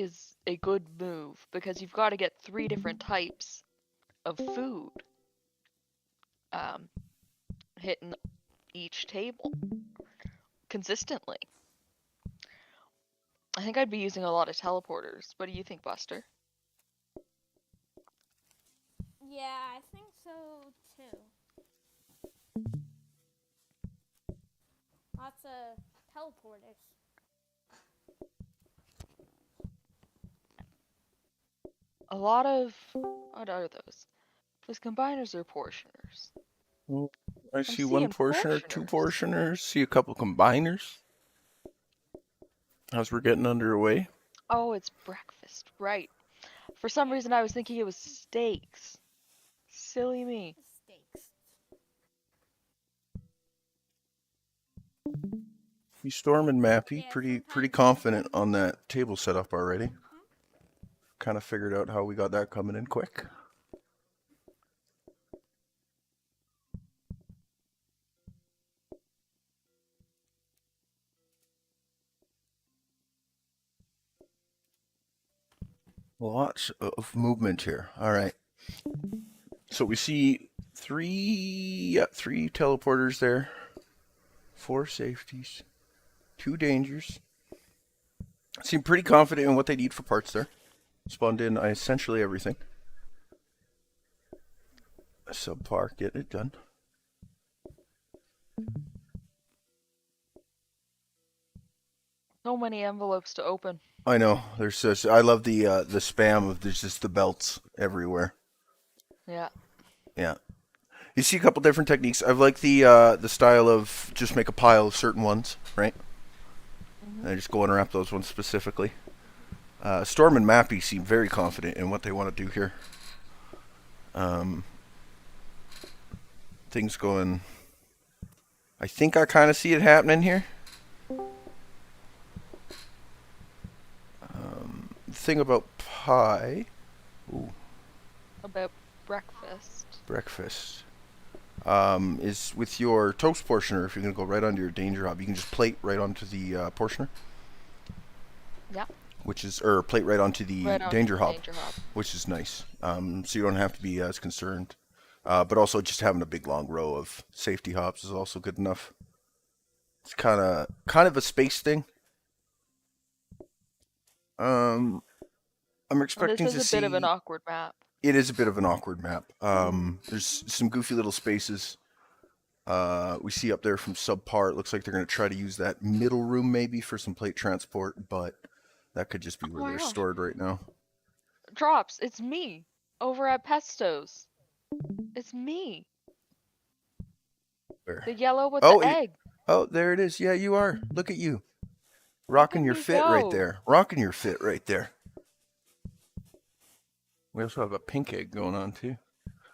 is a good move because you've got to get 3 different types of food um, hitting each table consistently. I think I'd be using a lot of teleporters. What do you think, Buster? Yeah, I think so too. Lots of teleporters. A lot of... What are those? Those combiners or portioners? Well, I I'm see one seeing portioner, 2 portioners. portioners, see a couple combiners as we're getting underway. Oh, it's breakfast. Right. For some reason, I was thinking it was steaks. Silly me. Steaks. You Storm and Mappy, Yeah, pretty sometimes. confident on that table setup already. Mhm. Kind of figured out how we got that coming in quick. Lots of movement here. All right. So we see three teleporters there, 4 safeties, 2 dangers. Seem pretty confident in what they need for parts there. Spawned in essentially everything. Subpar, getting it done. So many envelopes to open. I know. There's this, I love the spam of there's just the belts everywhere. Yeah. Yeah. You see a couple different techniques. I like the style of just make a pile of certain ones, right? Mm-hmm. And just go and wrap those ones specifically. Storm and Mappy seem very confident in what they want to do here. Things going. I think I kind of see it happening here. The thing about pie. Ooh, About breakfast. breakfast. Is with your toast portioner, if you're going to go right onto your danger hob, you can just plate right onto the portioner. Yeah. Which is, or plate right onto the Right onto danger the hob, danger hob. which is nice. So you don't have to be as concerned. But also just having a big long row of safety hobs is also good enough. It's kind of a space thing. I'm expecting This to is a bit of an see. awkward map. It is a bit of an awkward map. There's some goofy little spaces. We see up there from subpar. It looks like they're going to try to use that middle room maybe for some plate transport, but that could just be where Oh my they're gosh. stored right now. Drops, it's me. Over at Pesto's. It's me. Where? The yellow with Oh, the egg. oh, there it is. Yeah, you are. Look at you. Look at Rocking your me fit right go. there. Rocking your fit right there. We also have a pink egg going on too.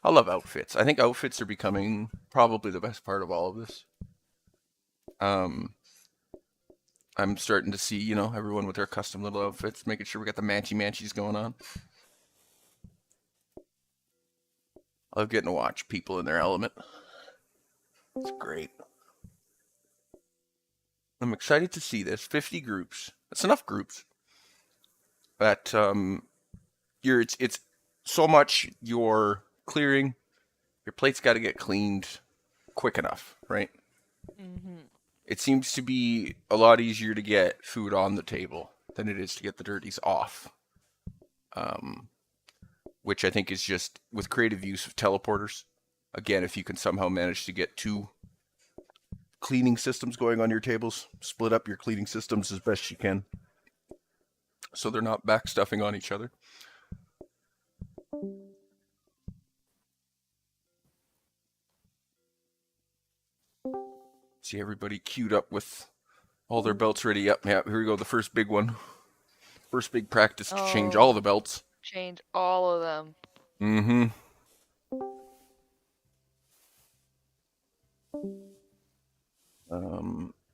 I love outfits. I think outfits are becoming probably the best part of all of this. I'm starting to see, everyone with their custom little outfits, making sure we got the matchy-matchies going on. I love getting to watch people in their element. It's great. I'm excited to see this. 50 groups. That's enough groups. That it's so much you're clearing. Your plate's got to get cleaned quick enough, right? Mm-hmm. It seems to be a lot easier to get food on the table than it is to get the dirties off. Which I think is just with creative use of teleporters. Again, if you can somehow manage to get 2 cleaning systems going on your tables, split up your cleaning systems as best you can so they're not backstuffing on each other. See everybody queued up with all their belts ready. Yep, yeah, here we go. The first big one. First big practice to change all the belts. Change all of them. Mm-hmm.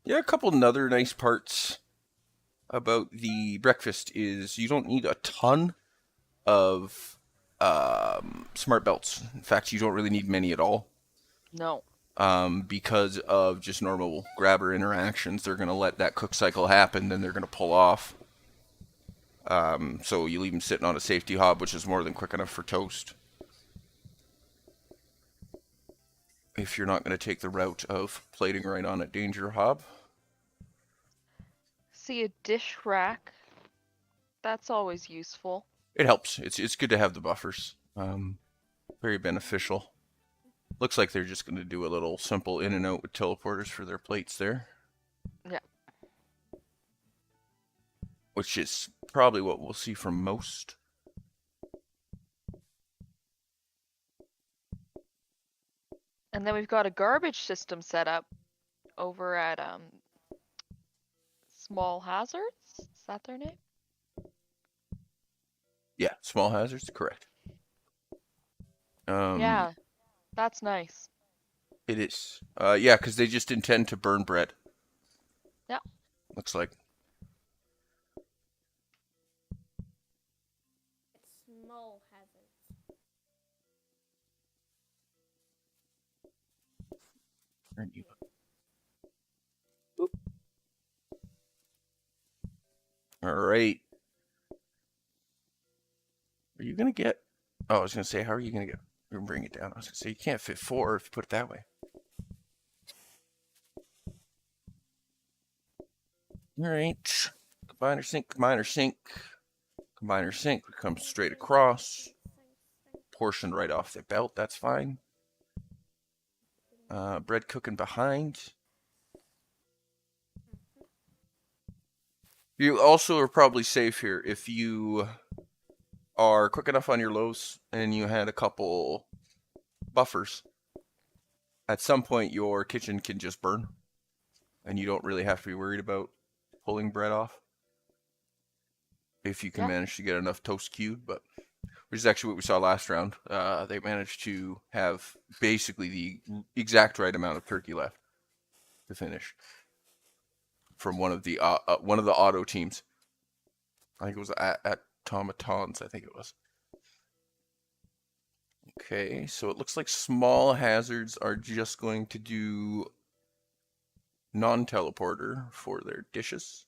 Yeah, a couple other nice parts about the breakfast is you don't need a ton of smart belts. In fact, you don't really need many at all. No. Because of just normal grabber interactions, they're going to let that cook cycle happen, then they're going to pull off. So you leave them sitting on a safety hob, which is more than quick enough for toast. If you're not going to take the route of plating right on a danger hob. See a dish rack. That's always useful. It helps. It's good to have the buffers. Very beneficial. Looks like they're just going to do a little simple in and out with teleporters for their plates there. Yeah. Which is probably what we'll see from most. And then we've got a garbage system set up over at Small Hazards. Is that their name? Yeah, small hazards, correct. Yeah, that's nice. It is. Yeah, because they just intend to burn bread. Yeah. Looks like. It's small hazards. All right. Are you gonna get? Oh, I was gonna say, how are you gonna get? You're gonna bring it down. I was gonna say you can't fit 4 if you put it that way. All right. Combiner sink, combiner sink, combiner sink comes straight across. Portioned right off the belt. That's fine. Bread cooking behind. You also are probably safe here if you are quick enough on your loaves and you had a couple buffers. At some point, your kitchen can just burn, and you don't really have to be worried about pulling bread off if you can Yeah. manage to get enough toast queued. But which is actually what we saw last round. They managed to have basically the exact right amount of turkey left to finish from one of the auto teams. I think it was at Automatons. I think it was. Okay, so it looks like small hazards are just going to do non-teleporter for their dishes.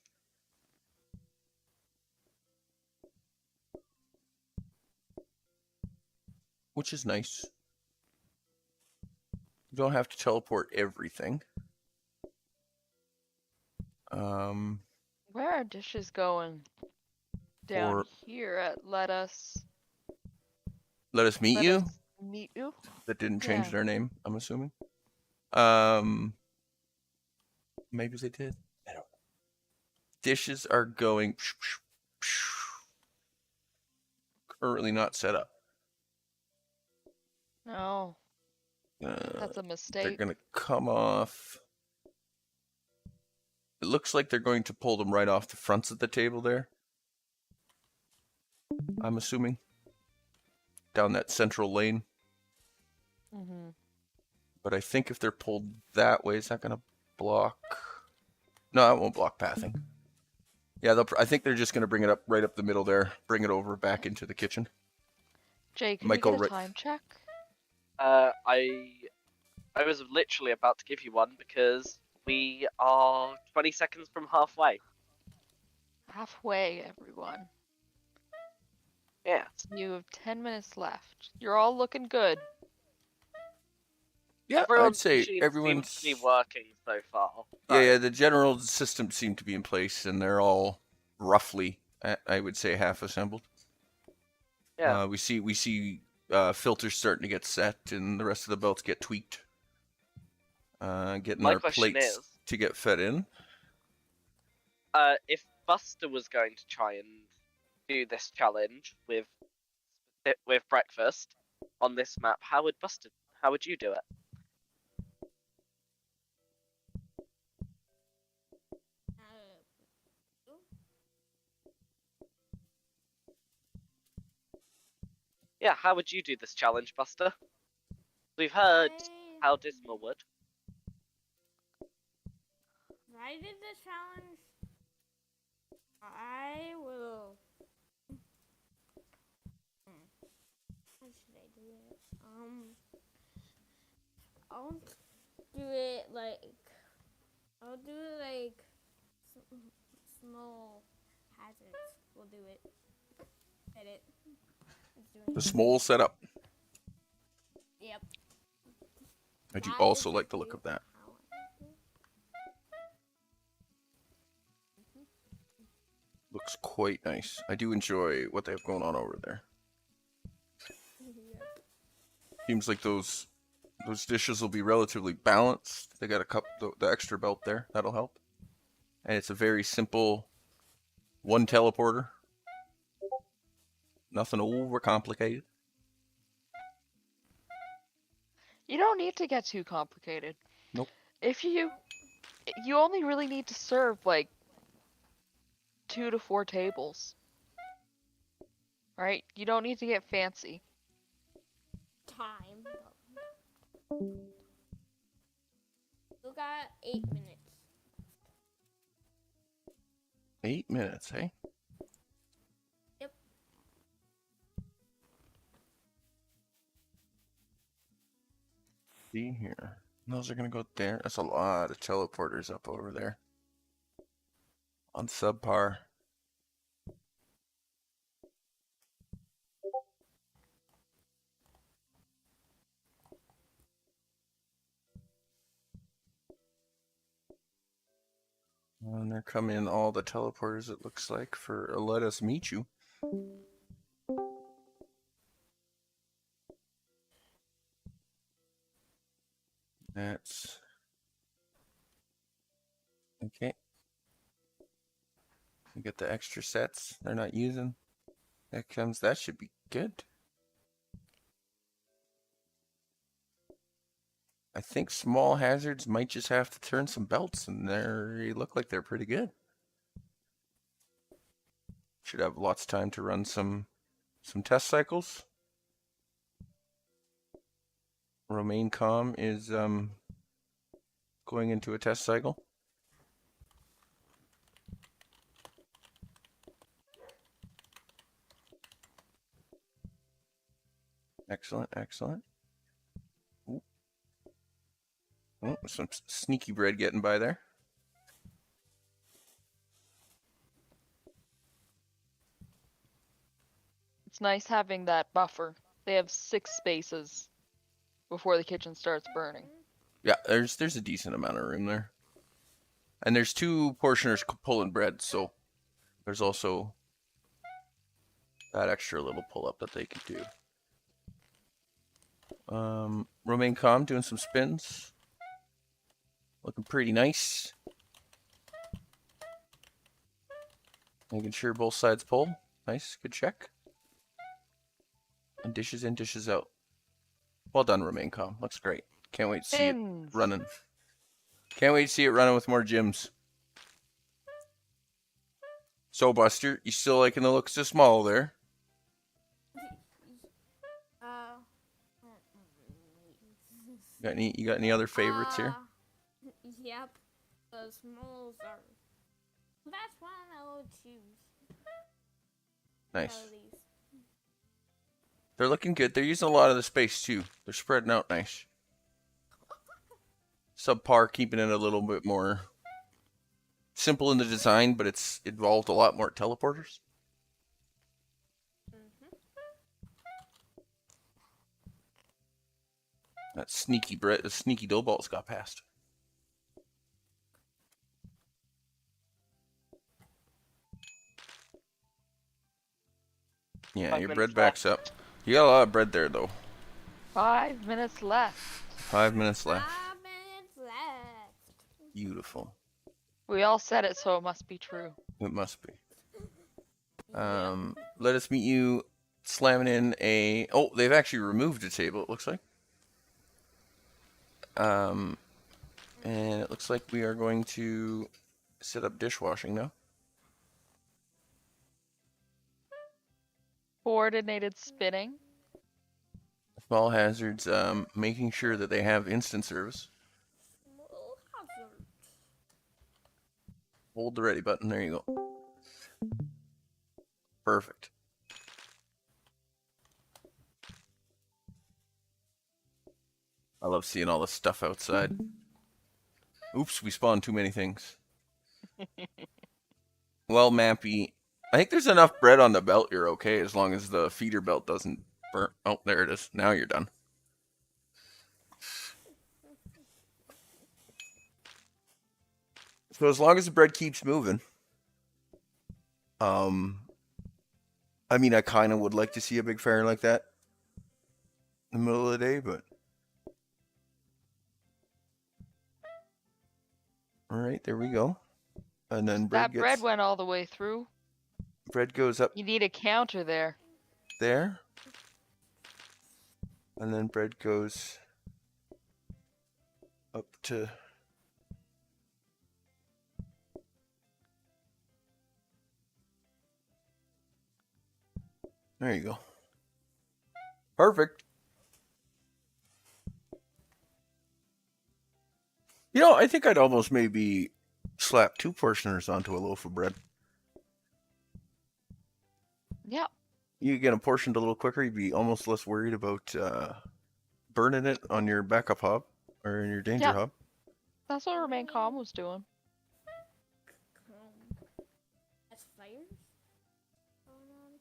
Which is nice. You don't have to teleport everything. Where are dishes going? Down Or here at Let Us meet you. Meet You. That didn't change Yeah. their name, I'm assuming. Maybe they did. I don't know. Dishes are going currently not set up. No, that's a They're mistake. gonna come off. It looks like they're going to pull them right off the fronts of the table there. I'm assuming. Down that central lane. Mm-hmm. But I think if they're pulled that way, is that gonna block? No, it won't block pathing. Yeah, I think they're just gonna bring it up right up the middle there, bring it over back into the kitchen. Jay, can Might we go get a right- time check? I was literally about to give you one because we are 20 seconds from halfway. Halfway, everyone. Yeah. You have 10 minutes left. You're all looking good. Yeah, Everyone's I'd say machine everyone's seems to be working so far. So, Yeah, the general systems seem to be in place, and they're all roughly, I would say, half assembled. Yeah. We see filters starting to get set, and the rest of the belts get tweaked. Getting My our question plates is, to get fed in. if Buster was going to try and do this challenge with breakfast on this map, how would you do it? Yeah, how would you do this challenge, Buster? We've heard how Dismal would. If I did this challenge, I will. How should I do it? I'll do it like. I'll do it like small hazards will do it. Edit. It's doing The it. small setup. Yep. I do That also is like the look you. of that. Looks quite nice. I do enjoy what they have going on over there. Yep. Seems like those dishes will be relatively balanced. They got a cup, the extra belt there. That'll help. And it's a very simple one teleporter. Nothing overcomplicated. You don't need to get too complicated. Nope. If you only really need to serve like 2 to 4 tables. Right? You don't need to get fancy. Time. We got 8 minutes. 8 minutes, hey? Yep. See here. Those are gonna go there. That's a lot of teleporters up over there. On subpar. And they're coming all the teleporters, it looks like, for a Let Us Meet You. That's okay. You get the extra sets they're not using. That should be good. I think small hazards might just have to turn some belts, and they look like they're pretty good. Should have lots of time to run some test cycles. Romain Com is going into a test cycle. Excellent, excellent. Ooh. Oh, some sneaky bread getting by there. It's nice having that buffer. They have 6 spaces before the kitchen starts burning. Yeah, there's a decent amount of room there. And there's 2 portioners pulling bread, so there's also that extra little pull up that they can do. Romain Com doing some spins. Looking pretty nice. Making sure both sides pull. Nice, good check. And dishes in, dishes out. Well done, Romain Com. Looks great. Can't wait to see it Spins. running. Can't wait to see it running with more gyms. So, Buster, you still liking the looks of small there? You got any other favorites here? Yep. The smalls are. That's one I would choose. Nice. Out of these. They're looking good. They're using a lot of the space too. They're spreading out nice. Subpar, keeping it a little bit more simple in the design, but it's involved a lot more teleporters. That sneaky dough balls got past. Yeah, 5 your minutes bread backs up. You got a lot of bread there, though. 5 minutes left. 5 minutes left. 5 minutes left. Beautiful. We all said it, so it must be true. It must be. Let Us Meet You slamming in a... Oh, they've actually removed a table, it looks like. And it looks like we are going to set up dishwashing now. Coordinated spinning. Small hazards, making sure that they have instant service. Small hazard. Hold the ready button. There you go. Perfect. I love seeing all the stuff outside. Oops, we spawned too many things. Well, Mappy, I think there's enough bread on the belt. You're okay as long as the feeder belt doesn't burn. Oh, there it is. Now you're done. So as long as the bread keeps moving, I mean, I kind of would like to see a big fire like that in the middle of the day, but all right, there we go. And then That bread went all the way through. bread goes up You need a counter there. there, and then bread goes up to. There you go. Perfect. You know, I think I'd almost maybe slap 2 portioners onto a loaf of bread. Yeah. You get them portioned a little quicker. You'd be almost less worried about burning it on your backup hob or in your danger Yeah. hob. That's what Remain Calm was doing. That's fires going on.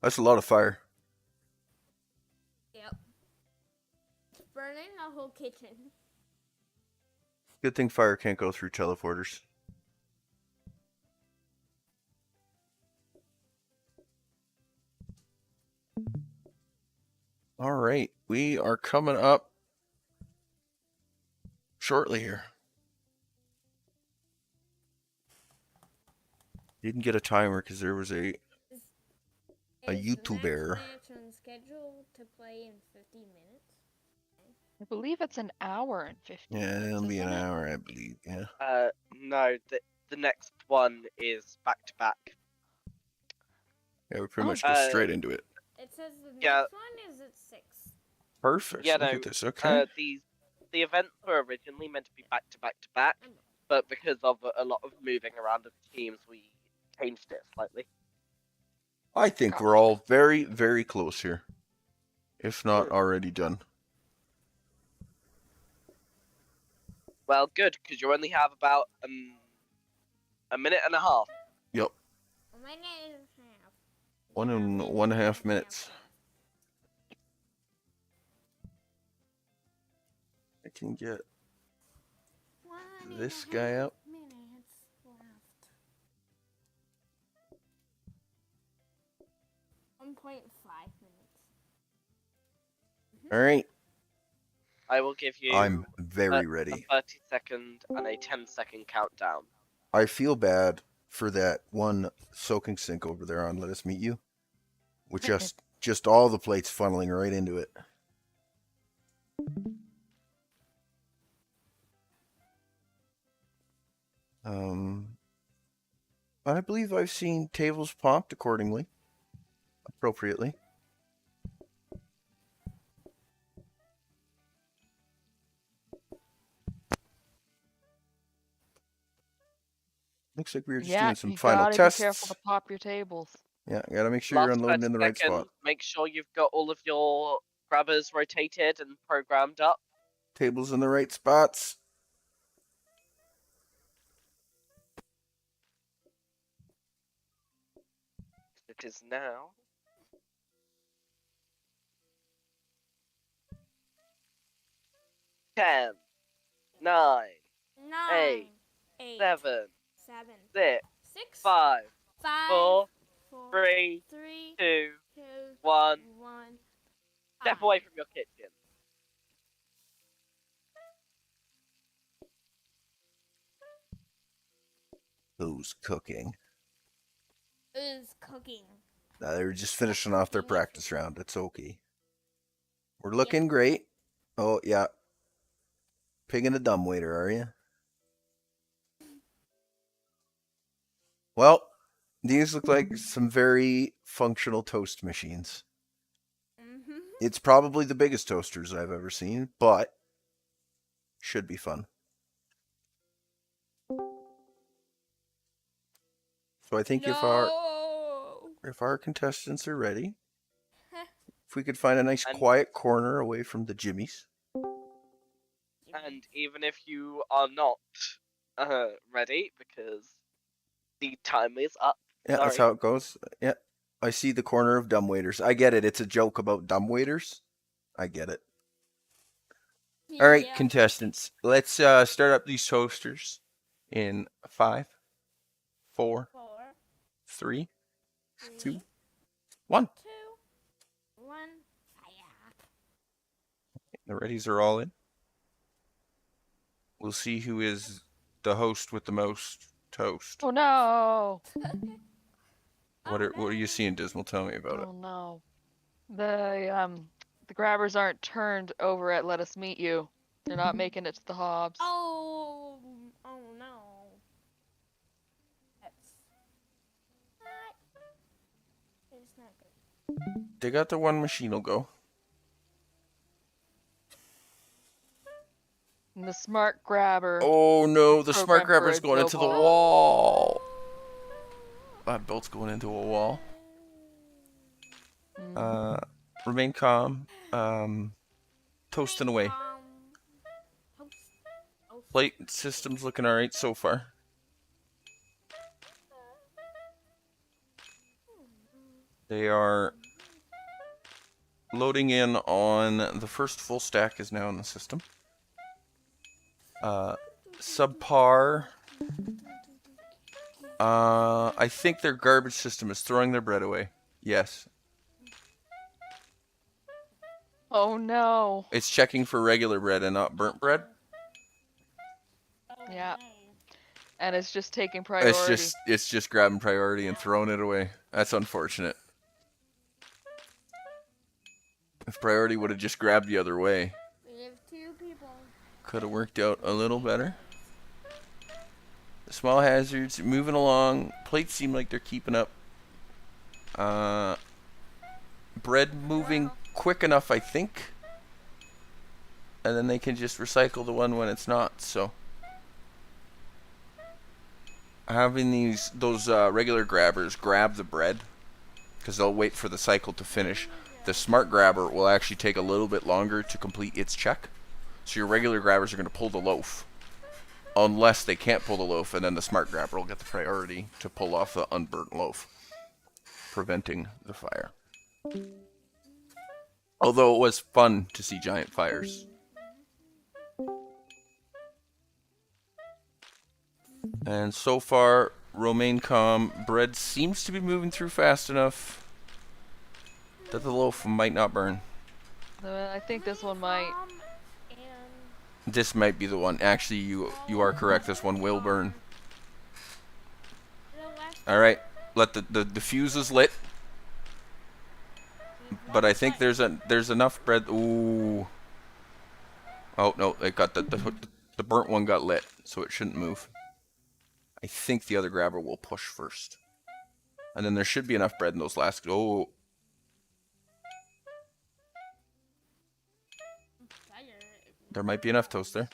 That's a lot of fire. Yep. It's burning the whole kitchen. Good thing fire can't go through teleporters. All right, we are coming up shortly here. Didn't get a timer because there was a YouTuber. Match on schedule to play in 50 minutes. I believe it's an hour and 50 Yeah, minutes. it'll be an isn't it? hour, I believe. Yeah. No, the next one is back to back. Yeah, we pretty much go straight into it. It says the next Yeah. one is at 6. Perfect. Yeah, Look no, at this. Okay. The events were originally meant to be back to back to back, but because of a lot of moving around of teams, we changed it slightly. I think we're all very, very close here, if not already done. Well, good, because you only have about a minute and a half. Yep. A minute and a half. 1.5 minutes. I can get this guy up. Minutes left. 1.5 minutes. All right. I will give you I'm very ready. a 30-second and a 10-second countdown. I feel bad for that one soaking sink over there on Let Us Meet You, with just all the plates funneling right into it. I believe I've seen tables popped accordingly, appropriately. Looks like we were just doing some final tests. Yeah, you gotta be careful to pop your tables. Yeah, gotta make sure you're unloading in the right spot. Make sure you've got all of your grabbers rotated and programmed up. Tables in the right spots. It is now 10, 9, 8, 7, 6, 5, 4, 3, 2, 1. Step away from your kitchen. Who's cooking? Who's cooking? They were just finishing off their practice round. It's okay. We're looking great. Oh, yeah. Picking a dumbwaiter, are you? Well, these look like some very functional toast machines. Mm-hmm. It's probably the biggest toasters I've ever seen, but should be fun. So I think if our contestants are ready, if we could find a nice quiet corner away from the jimmies. And even if you are not ready, because the time is up. Yeah, that's Sorry. how it goes. Yeah. I see the corner of dumbwaiters. I get it. It's a joke about dumbwaiters. I get it. All right, Yeah. contestants. Let's start up these toasters in 5, 4, 4, 3, 3, 2, 1. 2, 1. Fire. The readies are all in. We'll see who is the host with the most toast. Oh no! What are you seeing, Dismal? Tell me about it. Oh no. The grabbers aren't turned over at Let Us Meet You. They're not making it to the hobs. Oh no. That's it's not good. They got the one machine will go. And the smart grabber. Oh no, the smart Programmed for grabber's a going into the joke. wall. That belt's going into a wall. Remain calm. Toasting away. Plate system's looking alright so far. They are loading in on the first full stack is now in the system. Subpar. I think their garbage system is throwing their bread away. Yes. Oh no. It's checking for regular bread and not burnt bread. Yeah. And it's just taking priority. It's just grabbing priority and throwing it away. That's unfortunate. If priority would have just grabbed the other way, We have 2 people. could have worked out a little better. The small hazards moving along. Plates seem like they're keeping up. Bread moving quick enough, I think. And then they can just recycle the one when it's not. So having those regular grabbers grab the bread, because they'll wait for the cycle to finish. The smart grabber will actually take a little bit longer to complete its check. So your regular grabbers are going to pull the loaf. Unless they can't pull the loaf, and then the smart grabber will get the priority to pull off the unburnt loaf, preventing the fire. Although it was fun to see giant fires. And so far, Romaine calm. Bread seems to be moving through fast enough that the loaf might not burn. I think this one might. This might be the one. Actually, you are correct. This one will burn. All right, let the fuse is lit. But I think there's enough bread. Ooh. Oh no, it got the burnt one got lit, so it shouldn't move. I think the other grabber will push first, and then there should be enough bread in those last. Oh. There might be enough toast there.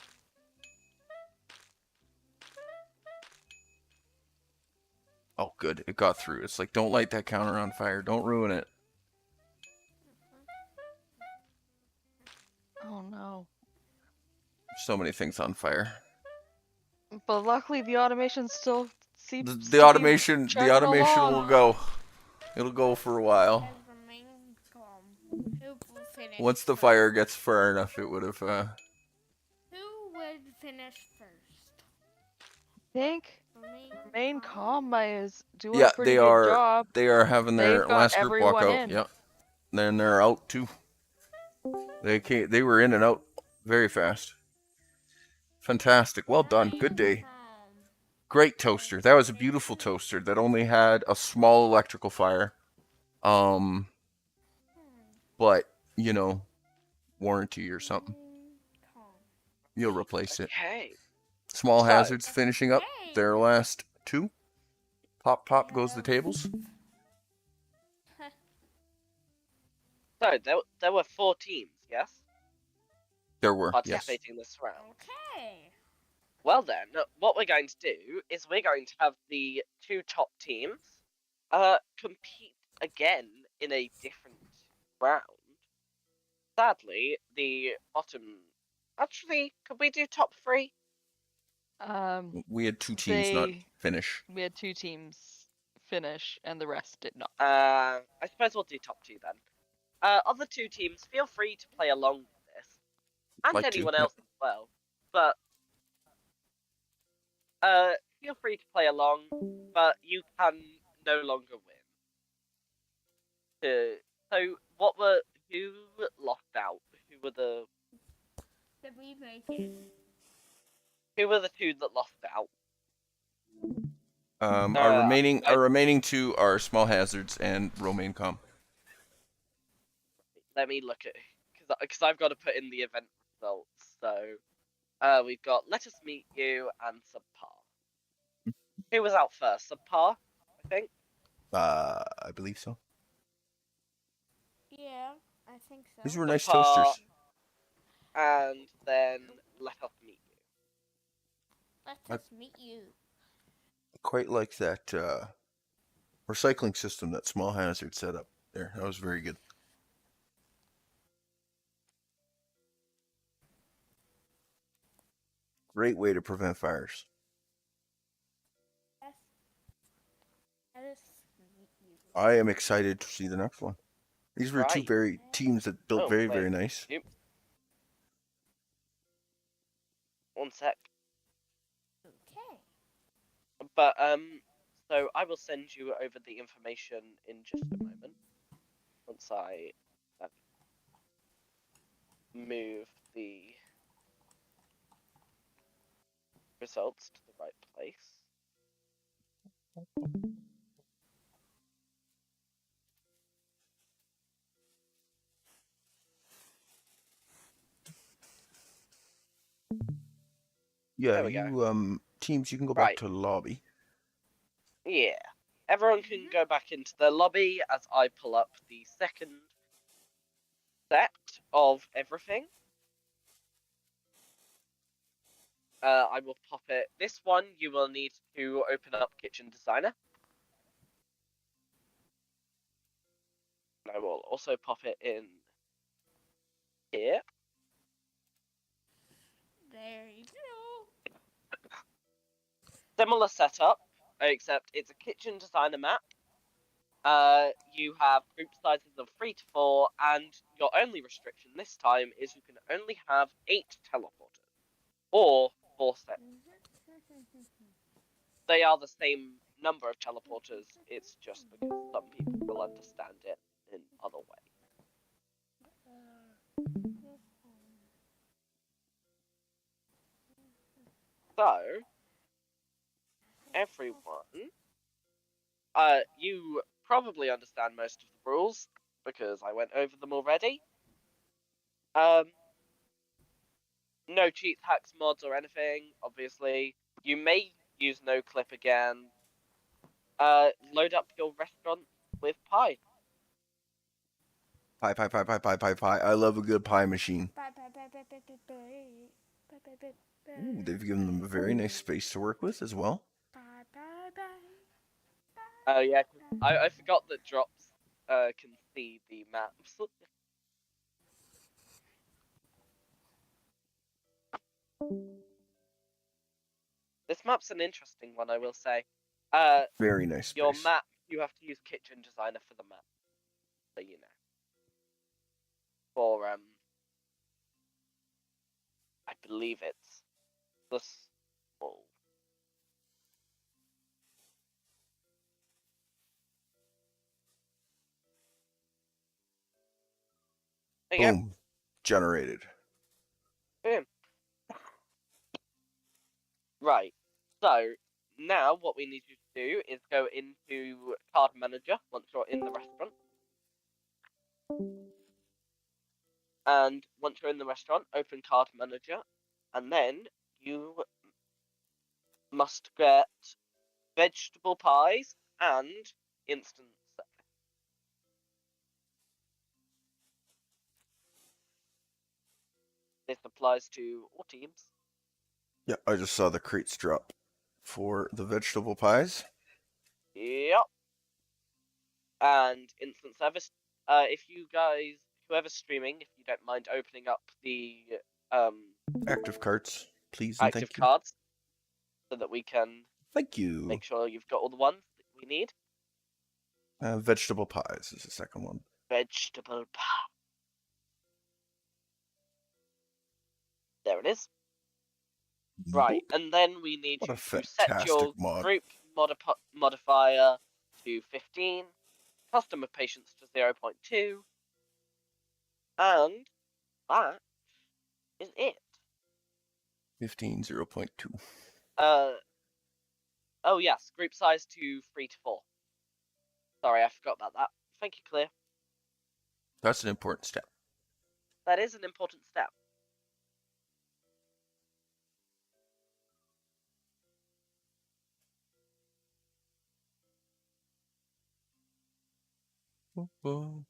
Oh, good. It got through. It's like, don't light that counter on fire. Don't ruin it. Oh no. So many things on fire. But luckily the automation still The automation along. will go. It'll go for a while. Once the fire gets far enough, it would have. Who would finish first? I think Remain Calm is doing Yeah, a pretty they good are. job. They are having their They've got last group walk everyone out. in. Yep. Then they're out too. They were in and out very fast. Fantastic. Well done. Good day. Great toaster. That was a beautiful toaster that only had a small electrical fire. But, you know, warranty or something. You'll replace it. Okay. Small So- hazards finishing up their last 2. Pop, pop goes the tables. So there were 4 teams, yes, There were, yes. participating this round. Okay. Well then, what we're going to do is we're going to have the 2 top teams compete again in a different round. Sadly, the bottom. Actually, could we do top 3? We had 2 teams not finish. We had 2 teams finish, and the rest did not. I suppose we'll do top 2 then. Other 2 teams, feel free to play along with this, and Like to, anyone yep. else as well. But feel free to play along, but you can no longer win. So who lost out? The remakers. Who were the 2 that lost out? Our remaining 2 are Small Hazards and Romaine Com. Let me look at because I've got to put in the event results. So we've got Let Us Meet You and Subpar. Who was out first? Subpar, I think. I believe so. Yeah, I think so. These were nice Subpar, toasters. and then Let Us Meet You. Let us meet you. Quite like that recycling system that Small Hazard set up there. That was very good. Great way to prevent fires. Yes. Let us meet you. I am excited to see the next one. These were 2 Right. very teams that built very, wait. very nice. Yep. One sec. Okay. But so I will send you over the information in just a moment. Once I move the results to the right place. Yeah, There we go. Teams, you can go Right. back to lobby. Yeah. Everyone can go back into their lobby as I pull up the second set of everything. I will pop it. This one you will need to open up Kitchen Designer. I will also pop it in here. There you go. Similar setup, except it's a Kitchen Designer map. You have group sizes of 3 to 4, and your only restriction this time is you can only have 8 teleporters, or 4 sets. They are the same number of teleporters, it's just because some people will understand it in other ways. So, everyone, you probably understand most of the rules, because I went over them already. No cheats, hacks, mods, or anything, obviously. You may use no clip again. Load up your restaurant with pie. Pie. I love a good pie machine. Ooh, they've given them a very nice space to work with as well. Oh yeah, I forgot that drops can see the maps. This map's an interesting one, I will say. Very nice space. Your map, you have to use Kitchen Designer for the map, so you know. For I believe it's the small. There you Boom. Generated. go. Boom. Right. So now what we need you to do is go into Card Manager once you're in the restaurant. And once you're in the restaurant, open Card Manager, and then you must get vegetable pies and instant service. This applies to all teams. Yeah, I just saw the crates drop for the vegetable pies. Yep. And instant service. If you guys, whoever's streaming, if you don't mind opening up the Active carts, please and active thank you. cards, so that we can Thank you. make sure you've got all the ones that we need. Vegetable pies is the second one. Vegetable pie. There it is. Right, and then we need What you a to set fantastic your mod. group modifier to 15, custom of patience to 0.2, and that is it. 15 0.2. Oh yes, group size to 3 to 4. Sorry, I forgot about that. Thank you, Clear. That's an important step. That is an important step. So,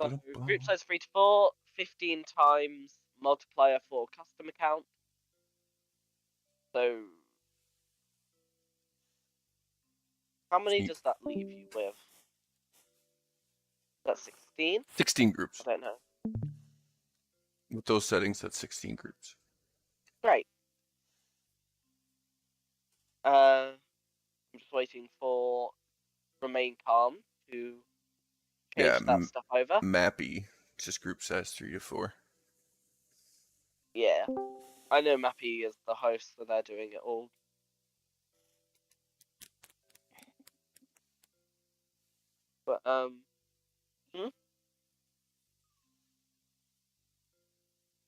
group size 3 to 4, 15 times multiplier for custom account. So, how many does that leave you with? That's 16? 16 groups. I don't know. With those settings, that's 16 groups. Great. I'm just waiting for Remain Calm to change that stuff over. Mappy, just group size 3 to 4. Yeah. I know Mappy is the host, so they're doing it all. But,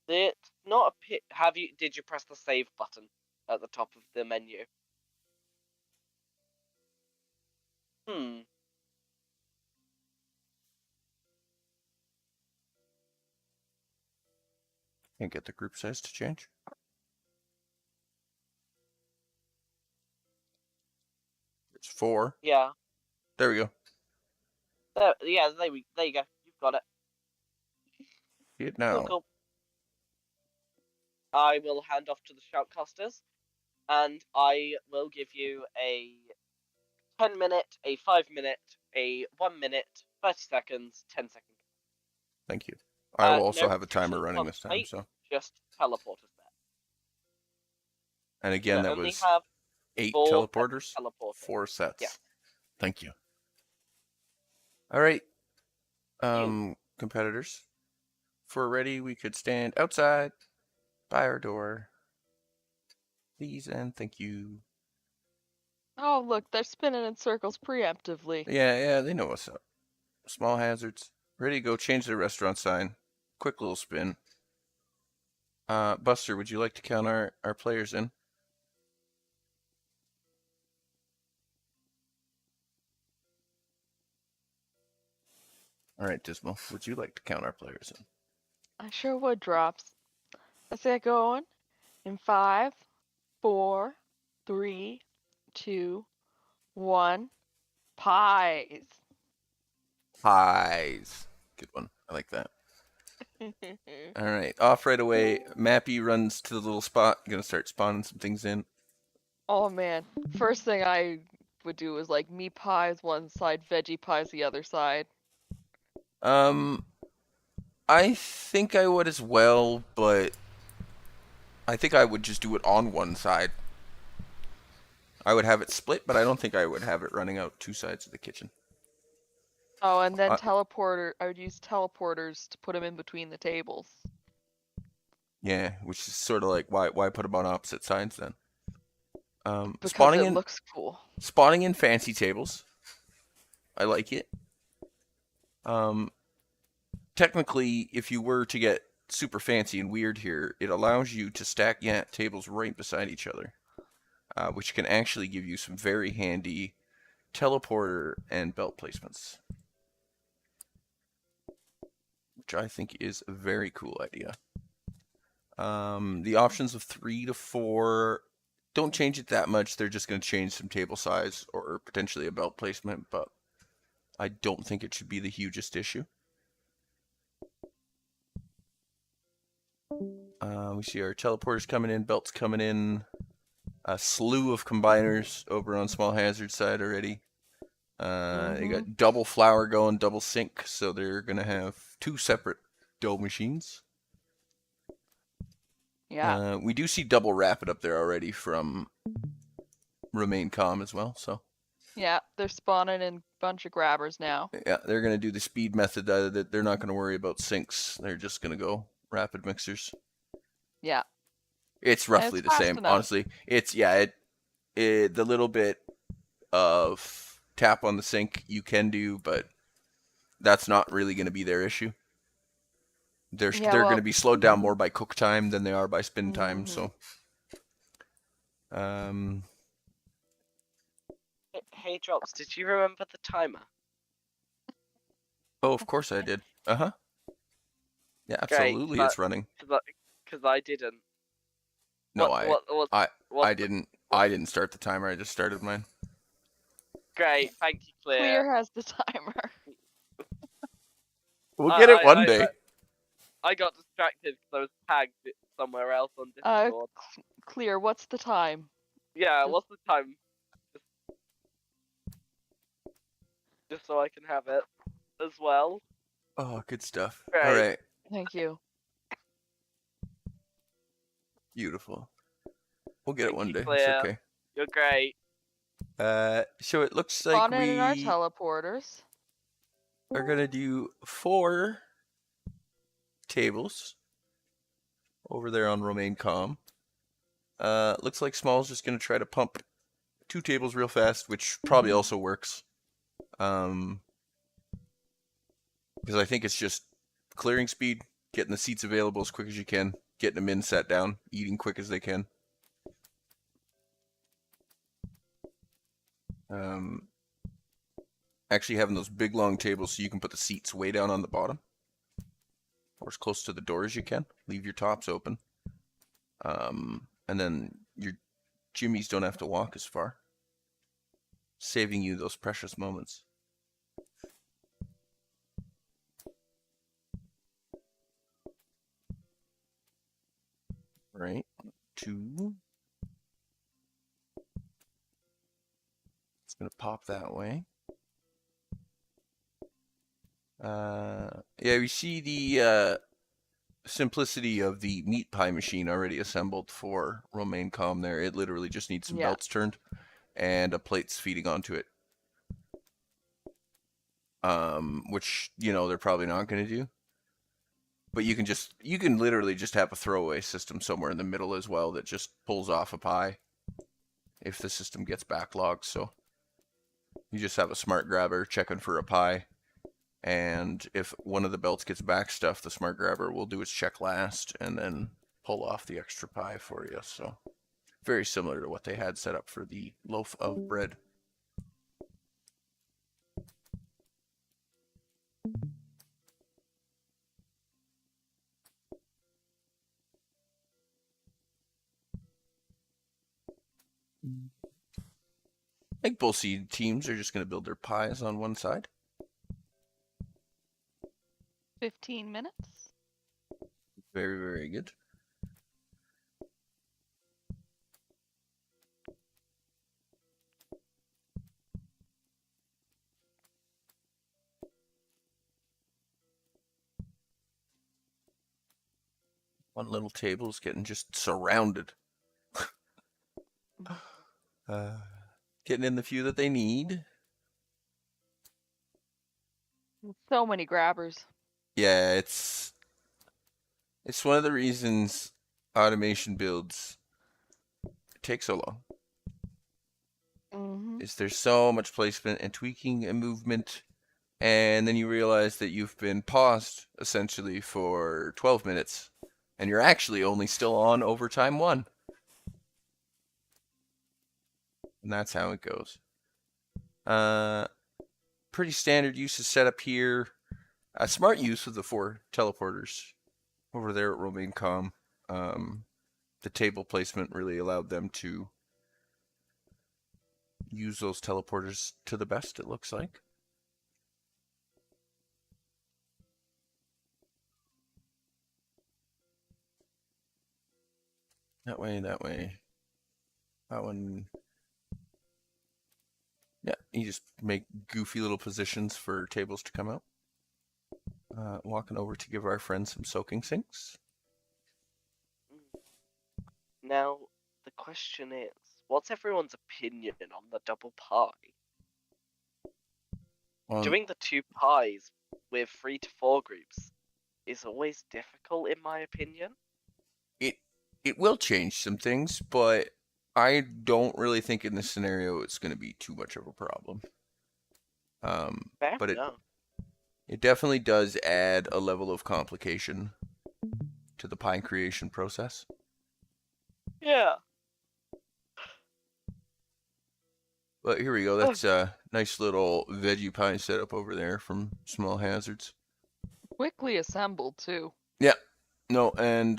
It's not a pit. Did you press the save button at the top of the menu? Can't get the group size to change. It's 4. Yeah. There we go. There you go. You've got it. See it now. Cool. I will hand off to the shoutcasters, and I will give you a 10-minute, a 5-minute, a 1-minute, 30 seconds, 10 seconds. Thank you. I will also No have a timer restrictions running on this time. weight, So, just teleporters there. and again, that Only was have 8 4 teleporters, teleporters. 4 sets. Yeah. Thank you. All right, competitors. If we're ready, we could stand outside by our door. Please and thank you. Oh, look, they're spinning in circles preemptively. Yeah, they know what's up. Small hazards. Ready to go change the restaurant sign. Quick little spin. Buster, would you like to count our players in? All right, Dismal, would you like to count our players in? I sure would, Drops. Let's get going in 5, 4, 3, 2, 1. Pies. Pies. Good one. I like that. All right, off right away. Mappy runs to the little spot. Gonna start spawning some things in. Oh man, first thing I would do is like meat pies one side, veggie pies the other side. I think I would as well, but I think I would just do it on one side. I would have it split, but I don't think I would have it running out 2 sides of the kitchen. Oh, and then I would use teleporters to put them in between the tables. Yeah, which is sort of like why put them on opposite sides then? Because it looks cool. Spawning in fancy tables. I like it. Technically, if you were to get super fancy and weird here, it allows you to stack tables right beside each other, which can actually give you some very handy teleporter and belt placements, which I think is a very cool idea. The options of 3 to 4 don't change it that much. They're just going to change some table size or potentially a belt placement, but I don't think it should be the hugest issue. We see our teleporters coming in, belts coming in, a slew of combiners over on small hazard side already. They got double flour going, double sink, so they're going to have 2 separate dough machines. Yeah. We do see double rapid up there already from Remain Calm as well, so Yeah, they're spawning in a bunch of grabbers now. Yeah, they're going to do the speed method. That they're not going to worry about sinks. They're just going to go rapid mixers. Yeah. It's And roughly it's the fast same, enough. honestly. It's the little bit of tap on the sink you can do, but that's not really going to be their issue. They're Yeah, going to well, be slowed down more by cook time than they are by spin time. Mhm. So, Hey, Drops, did you remember the timer? oh, of course I did. Yeah, Great, absolutely, it's running. because I didn't. No, What, I didn't. I didn't start the timer. I just started mine. Great, thank you, Clear. Clear has the timer. We'll get it one I- day. I got distracted because I was tagged somewhere else on Uh, Discord. Clear, what's the time? Yeah, just- what's the time? Just so I can have it as well. Oh, good stuff. Right. All right, Thank you. beautiful. We'll get it Thank one you, day. It's Claire. okay. You're great. So it looks like Spawning in our we teleporters. are gonna do 4 tables over there on Romaine Com. Looks like Small's just gonna try to pump 2 tables real fast, which probably also works. Because I think it's just clearing speed, getting the seats available as quick as you can, getting them in, sat down, eating quick as they can. Actually having those big long tables so you can put the seats way down on the bottom, or as close to the door as you can. Leave your tops open. And then your jimmies don't have to walk as far, saving you those precious moments. Right, 2. It's gonna pop that way. Yeah, we see the simplicity of the meat pie machine already assembled for Romaine Com there. It literally just needs some Yeah. belts turned and a plates feeding onto it. Which, they're probably not going to do. But you can literally just have a throwaway system somewhere in the middle as well that just pulls off a pie if the system gets backlogged. So you just have a smart grabber checking for a pie. And if one of the belts gets backstuffed, the smart grabber will do its check last and then pull off the extra pie for you. So very similar to what they had set up for the loaf of bread. I think both teams are just going to build their pies on one side. 15 minutes. Very, very good. One little table is getting just surrounded. Getting in the few that they need. So many grabbers. Yeah, it's one of the reasons automation builds take so long. Is there's so much placement and tweaking and movement, and then you realize that you've been paused essentially for 12 minutes, and you're actually only still on overtime 1. And that's how it goes. Pretty standard use is set up here. A smart use of the 4 teleporters over there at Romaine Com. The table placement really allowed them to use those teleporters to the best, it looks like. That way. That one. Yeah, you just make goofy little positions for tables to come out. Walking over to give our friends some soaking sinks. Now, the question is, what's everyone's opinion on the double pie? doing the 2 pies with 3 to 4 groups is always difficult, in my opinion. It will change some things, but I don't really think in this scenario it's going to be too much of a problem. Fair But enough. it definitely does add a level of complication to the pie creation process. Yeah. But here we go. That's a nice little veggie pie setup over there from Small Hazards. Quickly assembled too. Yeah. No, and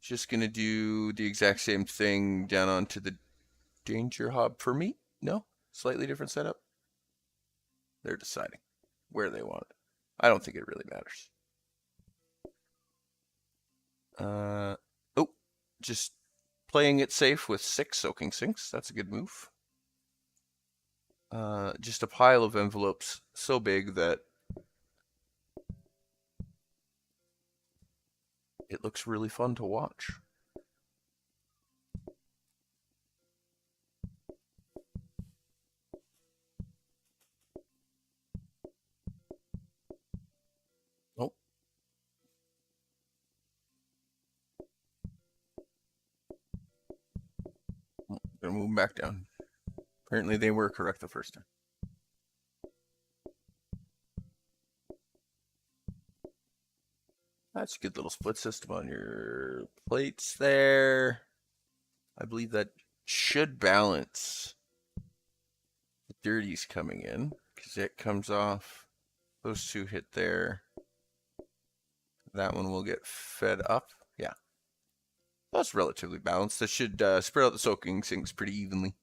just gonna do the exact same thing down onto the danger hob for me. No, slightly different setup. They're deciding where they want it. I don't think it really matters. Oh, just playing it safe with 6 soaking sinks. That's a good move. Just a pile of envelopes so big that it looks really fun to watch. Oh. Gonna move them back down. Apparently they were correct the first time. That's a good little split system on your plates there. I believe that should balance the dirties coming in, because it comes off. Those 2 hit there. That one will get fed up. Yeah. That's relatively balanced. That should spread out the soaking sinks pretty evenly.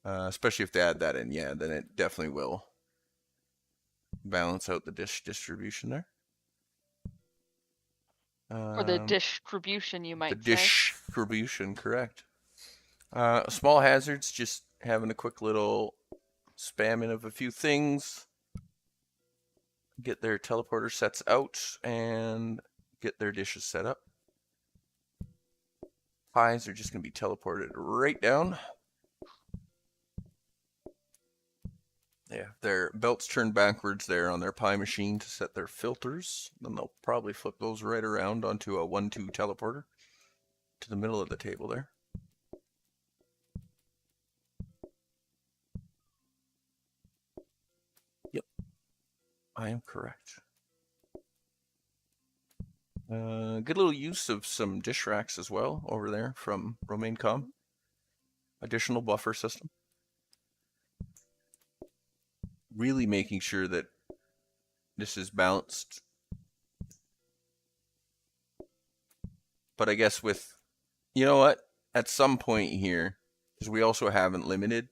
Especially if they add that in, yeah, then it definitely will balance out the dish distribution there. Or the distribution, you might The say. distribution, correct. Small Hazards, just having a quick little spamming of a few things. Get their teleporter sets out and get their dishes set up. Pies are just going to be teleported right down. Yeah, their belts turned backwards there on their pie machine to set their filters. Then they'll probably flip those right around onto a 1-2 teleporter to the middle of the table there. Yep, I am correct. Good little use of some dish racks as well over there from RomainCom. Additional buffer system. Really making sure that this is balanced. But I guess with, you know what? At some point here, because we also haven't limited,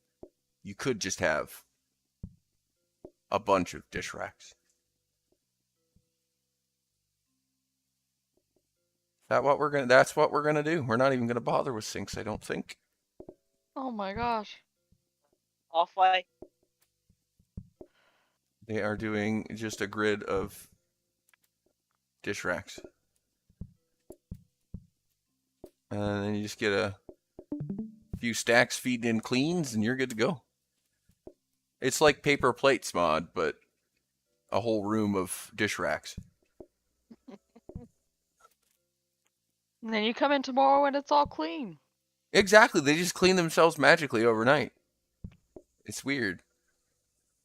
you could just have a bunch of dish racks. That's what we're gonna do. We're not even gonna bother with sinks, I don't think. Oh my gosh. Halfway. They are doing just a grid of dish racks. And then you just get a few stacks feeding in cleans and you're good to go. It's like paper plates mod, but a whole room of dish racks. And then you come in tomorrow and it's all clean. Exactly. They just clean themselves magically overnight. It's weird.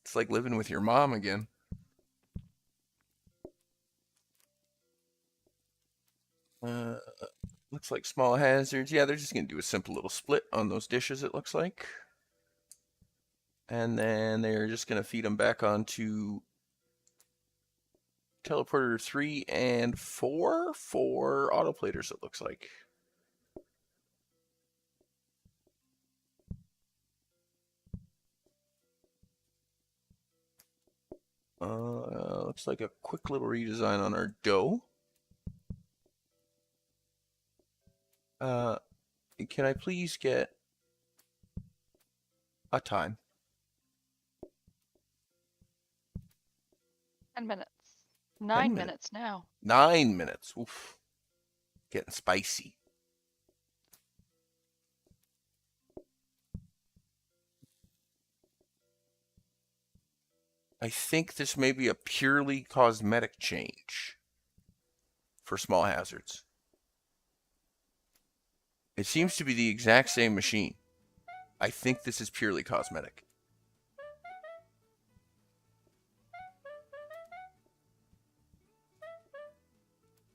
It's like living with your mom again. Looks like Small Hazards. Yeah, they're just going to do a simple little split on those dishes, it looks like. And then they're just going to feed them back onto teleporter 3 and 4 for autoplaters, it looks like. Looks like a quick little redesign on our dough. Can I please get a time? 10 minutes. 9 minutes now. 9 minutes. Oof. Getting spicy. I think this may be a purely cosmetic change for small hazards. It seems to be the exact same machine. I think this is purely cosmetic.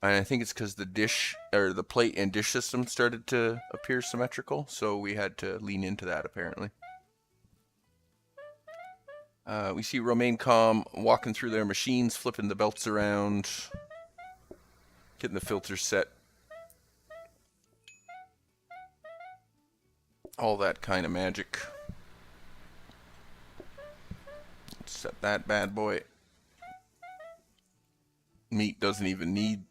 And I think it's because the dish or the plate and dish system started to appear symmetrical, so we had to lean into that apparently. We see Romain Com walking through their machines, flipping the belts around, getting the filters set. All that kind of magic. Let's set that bad boy. Meat doesn't even need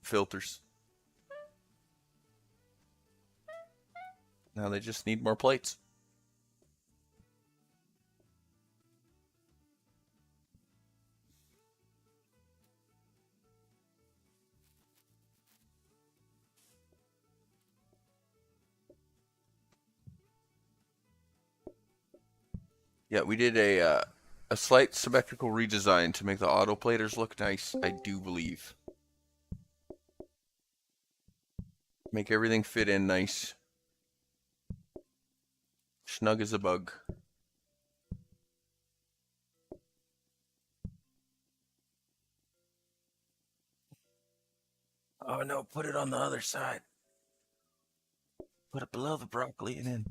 filters. Now they just need more plates. Yeah, we did a slight symmetrical redesign to make the auto platers look nice, I do believe. Make everything fit in nice. Snug as a bug. Oh no, put it on the other side. Put it below the broccoli and then.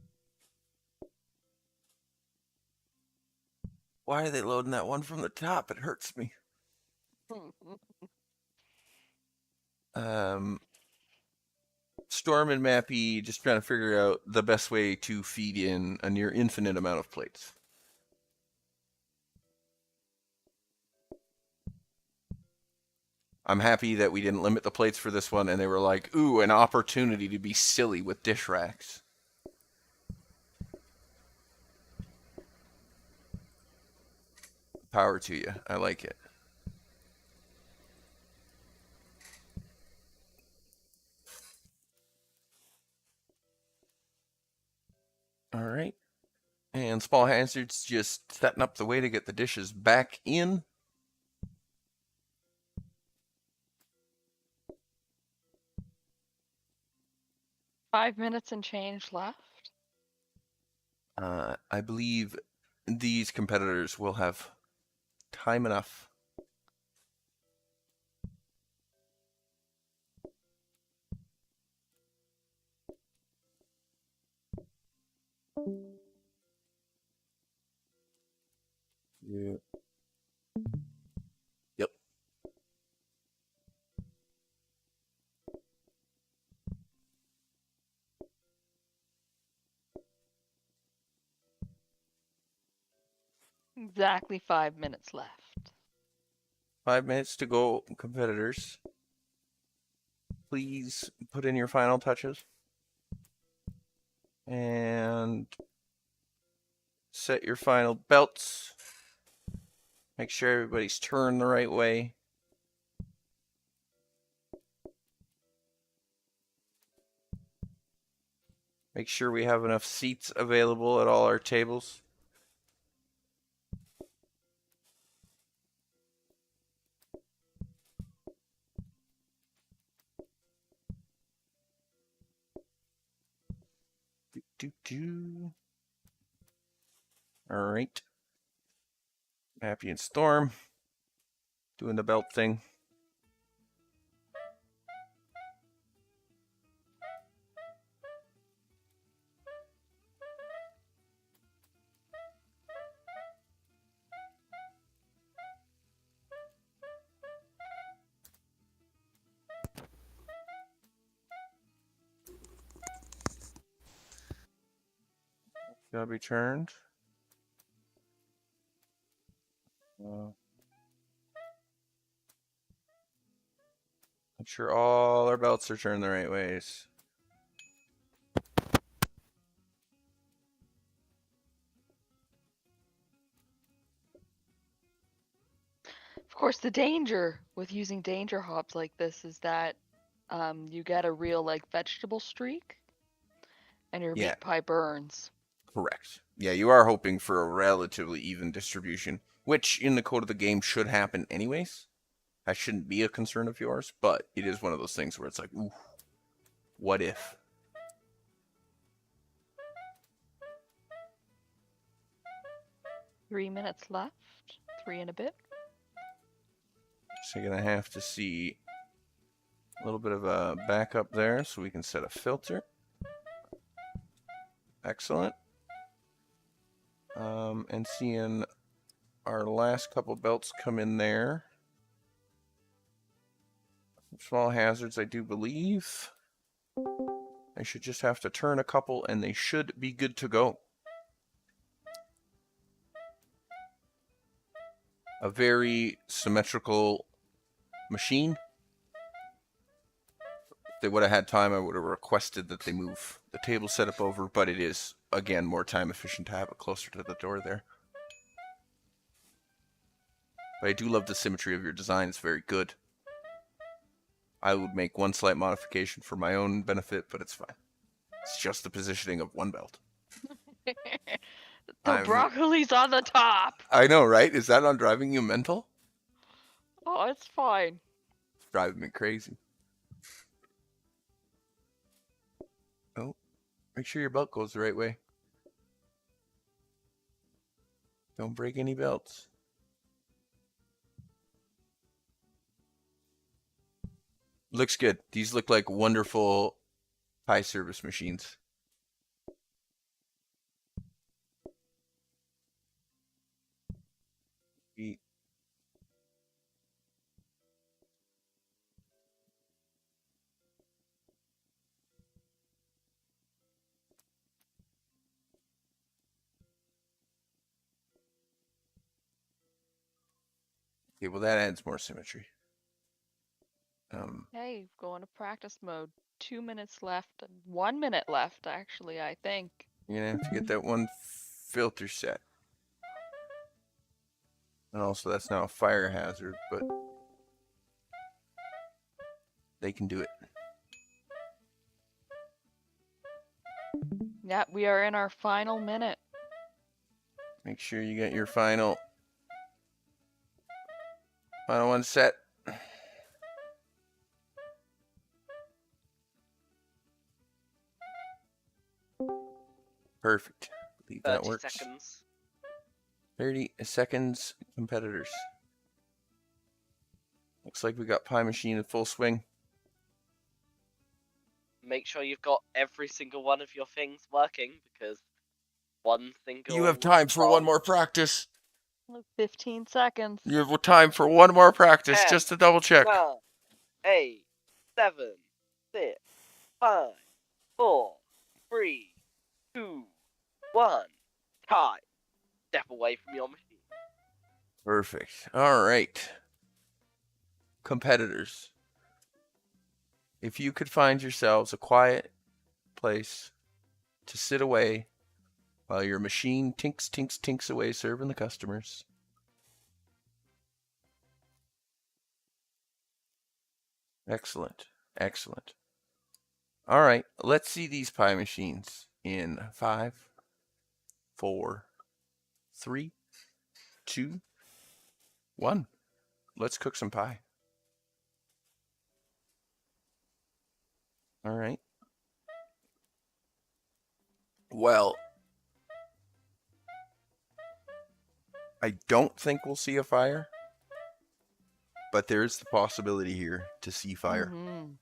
Why are they loading that one from the top? It hurts me. Storm and Mappy just trying to figure out the best way to feed in a near infinite amount of plates. I'm happy that we didn't limit the plates for this one, and they were like, ooh, an opportunity to be silly with dish racks. Power to you. I like it. All right. And Small Hazards just setting up the way to get the dishes back in. Five minutes and change left. I believe these competitors will have time enough. Yeah. Yep. Exactly 5 minutes left. 5 minutes to go, competitors. Please put in your final touches. And set your final belts. Make sure everybody's turned the right way. Make sure we have enough seats available at all our tables. All right. Happy and Storm doing the belt thing. Gotta be turned. Make sure all our belts are turned the right ways. Of course, the danger with using danger hops like this is that you get a real like vegetable streak, and your Yeah. meat pie burns. Correct. Yeah, you are hoping for a relatively even distribution. which in the code of the game should happen anyways. That shouldn't be a concern of yours, but it is one of those things where it's like, ooh, what if? 3 minutes left. 3 and a bit. So you're going to have to see a little bit of a backup there so we can set a filter. Excellent. And seeing our last couple belts come in there. Small hazards, I do believe. I should just have to turn a couple and they should be good to go. A very symmetrical machine. If they would have had time, I would have requested that they move the table setup over, but it is, again, more time efficient to have it closer to the door there. But I do love the symmetry of your design. It's very good. I would make one slight modification for my own benefit, but it's fine. It's just the positioning of one belt. The broccoli's on the top. I know, right? Is that not driving you mental? Oh, it's fine. It's driving me crazy. Oh, make sure your belt goes the right way. Don't break any belts. Looks good. These look like wonderful pie service machines. Okay, well that adds more symmetry. Hey, go into practice mode. 2 minutes left. 1 minute left, actually, I think. You're gonna have to get that one filter set. And also that's now a fire hazard, but they can do it. Yeah, we are in our final minute. Make sure you get your final one set. Perfect. I believe that works. 30 seconds. 30 seconds, competitors. Looks like we got Pie Machine in full swing. Make sure you've got every single one of your things working, because one single... You have time for one more practice. 15 seconds. You have time for one more practice, 10, just to double check. 9, 8, 7, 6, 5, 4, 3, 2, 1. Time. Step away from your machine. Perfect. All right. Competitors. If you could find yourselves a quiet place to sit away while your machine tinks away serving the customers. Excellent. Excellent. All right. Let's see these pie machines in 5, 4, 3, 2, 1. Let's cook some pie. All right. Well, I don't think we'll see a fire, but there is the possibility here to see fire. Mm-hmm.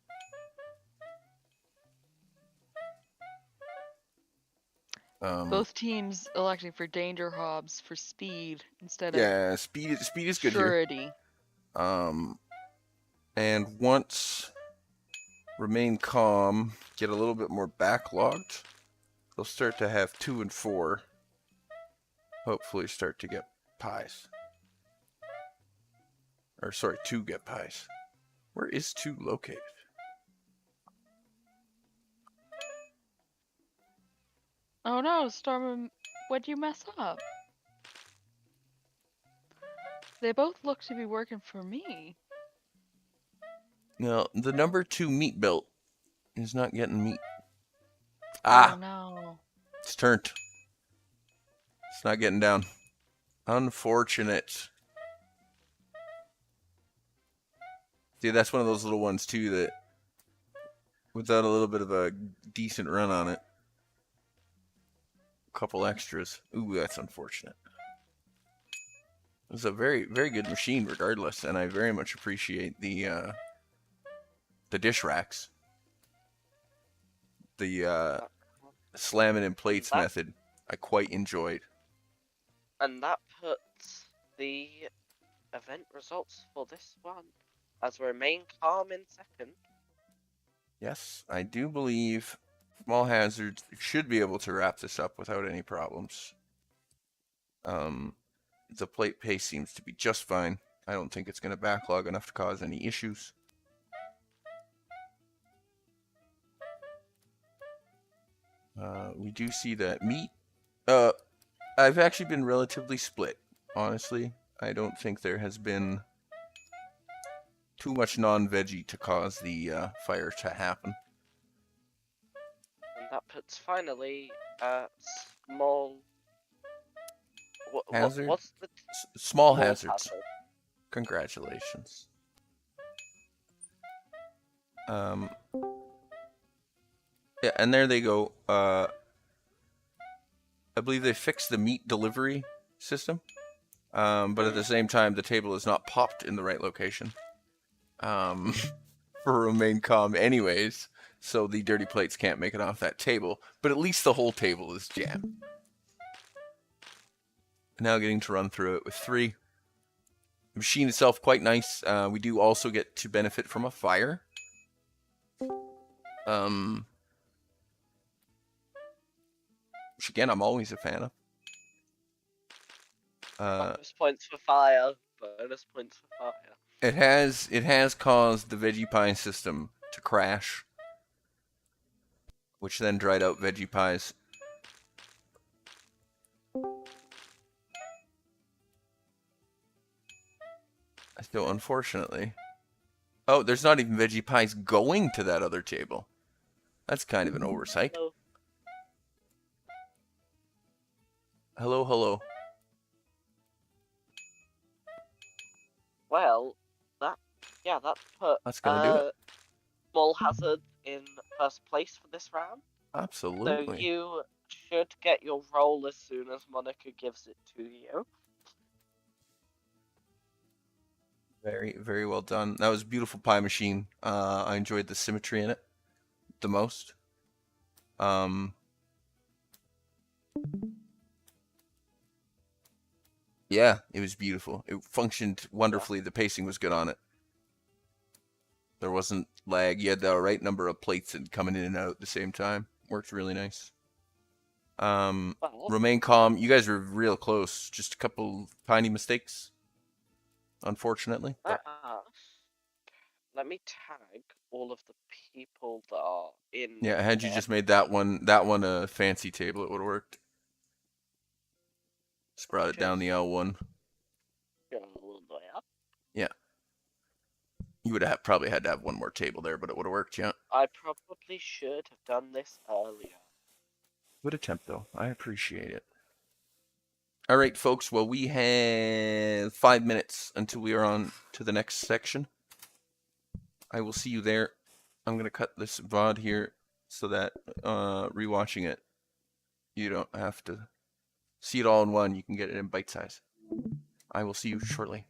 Both teams electing for danger hobs for speed instead of speed is good surety. here. And once remain calm, get a little bit more backlogged, they'll start to have 2 and 4. Hopefully start to get pies. Or sorry, 2 get pies. Where is 2 located? Oh no, Storm, what'd you mess up? They both look to be working for me. No, the number 2 meat belt is not getting meat. Oh no. It's turned. It's not getting down. Unfortunate. See, that's one of those little ones too that, without a little bit of a decent run on it, a couple extras. Ooh, that's unfortunate. It's a very, very good machine, regardless, and I very much appreciate the dish racks, the slamming in plates method. I quite enjoyed. And that puts the event results for this one as Remain Calm in second. Yes, I do believe Small Hazards should be able to wrap this up without any problems. The plate pace seems to be just fine. I don't think it's going to backlog enough to cause any issues. We do see that meat. I've actually been relatively split, honestly. I don't think there has been too much non-veggie to cause the fire to happen. And that puts finally Small Hazard? What's the Small Small Hazards. Hazard? Congratulations. Yeah, and there they go. I believe they fixed the meat delivery system, but at the same time, the table is not popped in the right location for Remain Calm anyways, so the dirty plates can't make it off that table, but at least the whole table is jammed. Now getting to run through it with 3. The machine itself, quite nice. We do also get to benefit from a fire. Which again, I'm always a fan of. Bonus points for fire. Bonus points for fire. It has caused the veggie pie system to crash, which then dried out veggie pies. So unfortunately, oh, there's not even veggie pies going to that other table. That's kind of an oversight. Hello. Hello, hello. Well, that put That's gonna do it. Small Hazard in first place for this round. Absolutely. So you should get your roll as soon as Monica gives it to you. Very, very well done. That was a beautiful pie machine. I enjoyed the symmetry in it the most. Yeah, it was beautiful. It functioned wonderfully. The pacing was good on it. There wasn't lag. You had the right number of plates and coming in and out at the same time. Worked really nice. Well, Remain Calm. You guys were real close. Just a couple tiny mistakes, unfortunately. But let me tag all of the people that are in. yeah, had you there. just made that one a fancy table, it would have worked. Just brought it down the L1. Yeah. You would have probably had to have one more table there, but it would have worked, yeah. I probably should have done this earlier. Good attempt, though. I appreciate it. All right, folks. Well, we have 5 minutes until we are on to the next section. I will see you there. I'm going to cut this VOD here so that rewatching it, you don't have to see it all in one. You can get it in bite size. I will see you shortly.